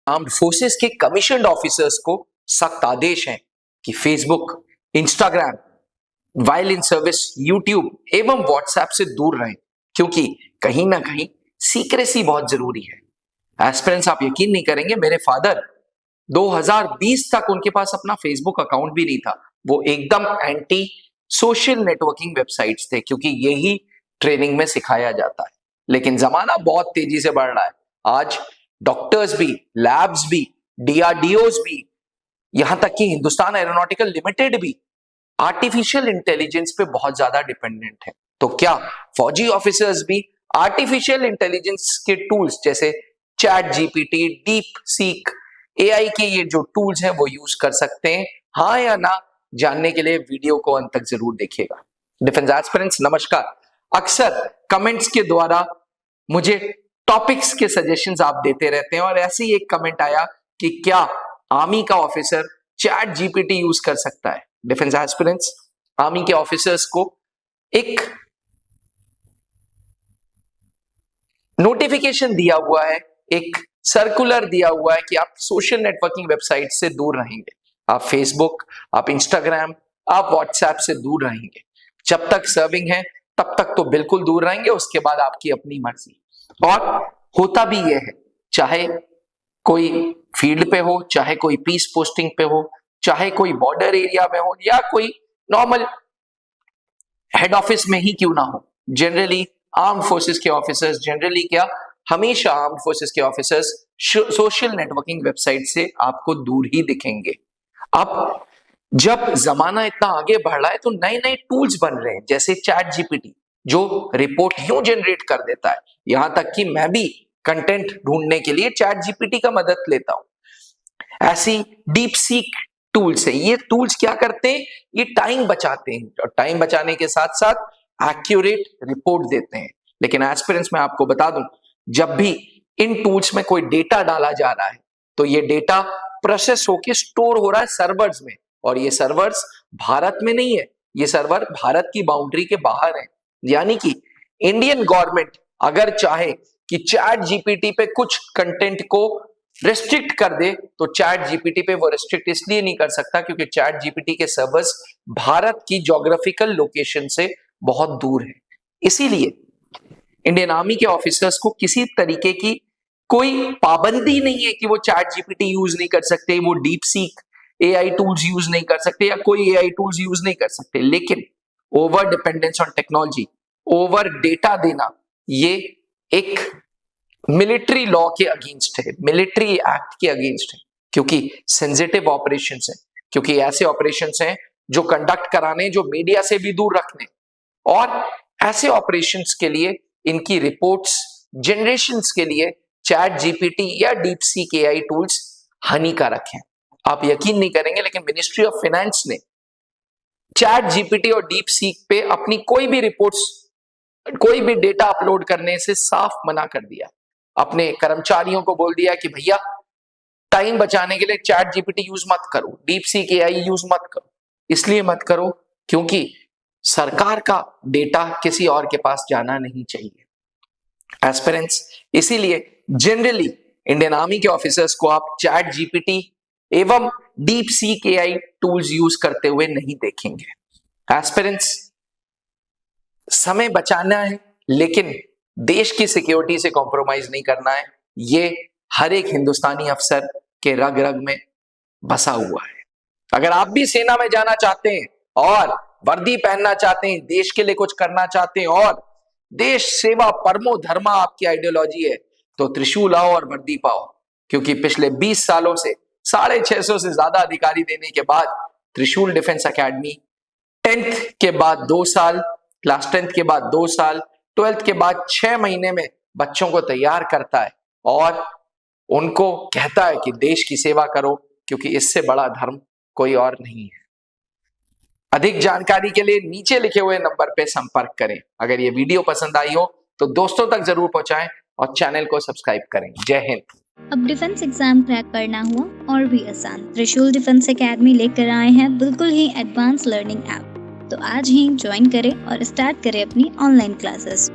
Armed forces के commissioned officers को सख्त आदेश है कि Facebook, Instagram, while in service YouTube एवं व्हाट्सएप से दूर रहें, क्योंकि कहीं ना कहीं सीक्रेसी बहुत जरूरी है। एस्पिरेंट्स, आप यकीन नहीं करेंगे, मेरे फादर 2020 तक उनके पास अपना फेसबुक अकाउंट भी नहीं था। वो एकदम एंटी सोशल नेटवर्किंग वेबसाइट्स थे, क्योंकि यही ट्रेनिंग में सिखाया जाता है। लेकिन जमाना बहुत तेजी से बढ़ रहा है। आज डॉक्टर्स भी, लैब्स भी, डीआरडीओस भी, यहां तक कि हिंदुस्तान एरोनॉटिकल लिमिटेड भी आर्टिफिशियल इंटेलिजेंस पे बहुत ज्यादा डिपेंडेंट है। तो क्या फौजी ऑफिसर्स भी आर्टिफिशियल इंटेलिजेंस के टूल्स जैसे chat GPT, deep seek, AI के ये जो टूल्स हैं वो यूज कर सकते हैं? हाँ या ना जानने के लिए वीडियो को अंत तक जरूर देखिएगा। डिफेंस एस्पिरेंट्स, नमस्कार। अक्सर कमेंट्स के द्वारा मुझे टॉपिक्स के सजेशंस आप देते रहते हैं, और ऐसे ही एक कमेंट आया कि क्या आर्मी का ऑफिसर चैट जीपीटी यूज कर सकता है? डिफेंस एस्पिरेंट्स, आर्मी के ऑफिसर्स को एक नोटिफिकेशन दिया हुआ है, एक सर्कुलर दिया हुआ है कि आप सोशल नेटवर्किंग वेबसाइट से दूर रहेंगे। आप फेसबुक, आप इंस्टाग्राम, आप व्हाट्सएप से दूर रहेंगे। जब तक सर्विंग है तब तक तो बिल्कुल दूर रहेंगे, उसके बाद आपकी अपनी मर्जी। और होता भी यह है, चाहे कोई फील्ड पे हो, चाहे कोई पीस पोस्टिंग पे हो, चाहे कोई बॉर्डर एरिया में हो, या कोई नॉर्मल हेड ऑफिस में ही क्यों ना हो, जनरली आर्म फोर्सेस के ऑफिसर्स, जनरली क्या, हमेशा आर्म फोर्सेस के ऑफिसर्स सोशल नेटवर्किंग वेबसाइट से आपको दूर ही दिखेंगे। अब जब जमाना इतना आगे बढ़ रहा है तो नए नए टूल्स बन रहे हैं, जैसे चैट जीपीटी, जो रिपोर्ट यूं जनरेट कर देता है। यहां तक कि मैं भी कंटेंट ढूंढने के लिए चैट जीपीटी का मदद लेता हूं। ऐसी डीप सीक टूल्स है। ये टूल्स क्या करते हैं? ये टाइम बचाते हैं, और टाइम बचाने के साथ साथ एक्यूरेट रिपोर्ट देते हैं। लेकिन एस्पिरेंट्स, मैं आपको बता दूं, जब भी इन टूल्स में कोई डेटा डाला जा रहा है तो ये डेटा प्रोसेस होके स्टोर हो रहा है सर्वर्स में, और ये सर्वर्स भारत में नहीं है, ये सर्वर भारत की बाउंड्री के बाहर है। यानी कि इंडियन गवर्नमेंट अगर चाहे कि चैट जीपीटी पे कुछ कंटेंट को रेस्ट्रिक्ट कर दे, तो चैट जीपीटी पे वो रेस्ट्रिक्ट इसलिए नहीं कर सकता क्योंकि चैट जीपीटी के सर्वर्स भारत की ज्योग्राफिकल लोकेशन से बहुत दूर है। इसीलिए इंडियन आर्मी के ऑफिसर्स को किसी तरीके की कोई पाबंदी नहीं है कि वो चैट जीपीटी यूज नहीं कर सकते, वो deep seek AI tools use नहीं कर सकते, या कोई एआई टूल्स यूज नहीं कर सकते। लेकिन over dependence on technology, over data देना, ये एक मिलिट्री लॉ के अगेंस्ट है, मिलिट्री एक्ट के अगेंस्ट है, क्योंकि सेंसिटिव ऑपरेशंस हैं, क्योंकि ऐसे ऑपरेशंस हैं जो कंडक्ट कराने, जो मीडिया से भी दूर रखने, और ऐसे ऑपरेशंस के लिए इनकी रिपोर्ट्स जनरेशंस के लिए चैट जीपीटी या डीप सीक एआई टूल्स हानिकारक हैं। आप यकीन नहीं करेंगे, लेकिन मिनिस्ट्री ऑफ फाइनेंस ने चैट जीपीटी और डीप सीक पे अपनी कोई भी रिपोर्ट्स, कोई भी डेटा अपलोड करने से साफ मना कर दिया। अपने कर्मचारियों को बोल दिया कि भैया, टाइम बचाने के लिए चैट जीपीटी यूज मत करो, डीप सीक एआई यूज मत करो। इसलिए मत करो क्योंकि सरकार का डेटा किसी और के पास जाना नहीं चाहिए। एस्पिरेंट्स, इसीलिए जनरली इंडियन आर्मी के ऑफिसर्स को आप चैट जीपीटी एवं deep seek AI tools use करते हुए नहीं देखेंगे। एस्पिरेंट्स, समय बचाना है, लेकिन देश की सिक्योरिटी से कॉम्प्रोमाइज नहीं करना है। ये हर एक हिंदुस्तानी अफसर के रग रग में बसा हुआ है। अगर आप भी सेना में जाना चाहते हैं और वर्दी पहनना चाहते हैं, देश के लिए कुछ करना चाहते हैं, और देश सेवा परमो धर्मा आपकी आइडियोलॉजी है, तो त्रिशूल आओ और वर्दी पाओ। क्योंकि पिछले 20 सालों से 650 से ज्यादा अधिकारी देने के बाद त्रिशूल डिफेंस एकेडमी 10th के बाद 2 साल, क्लास 10th के बाद 2 साल, 12th के बाद 6 महीने में बच्चों को तैयार करता है और उनको कहता है कि देश की सेवा करो, क्योंकि इससे बड़ा धर्म कोई और नहीं है। अधिक जानकारी के लिए नीचे लिखे हुए नंबर पे संपर्क करें। अगर ये वीडियो पसंद आई हो तो दोस्तों तक जरूर पहुंचाएं और चैनल को सब्सक्राइब करें। जय हिंद। अब डिफेंस एग्जाम क्रैक करना हुआ और भी आसान, त्रिशूल डिफेंस एकेडमी लेकर आए हैं बिल्कुल ही एडवांस लर्निंग ऐप। तो आज ही ज्वाइन करें और स्टार्ट करें अपनी ऑनलाइन क्लासेस।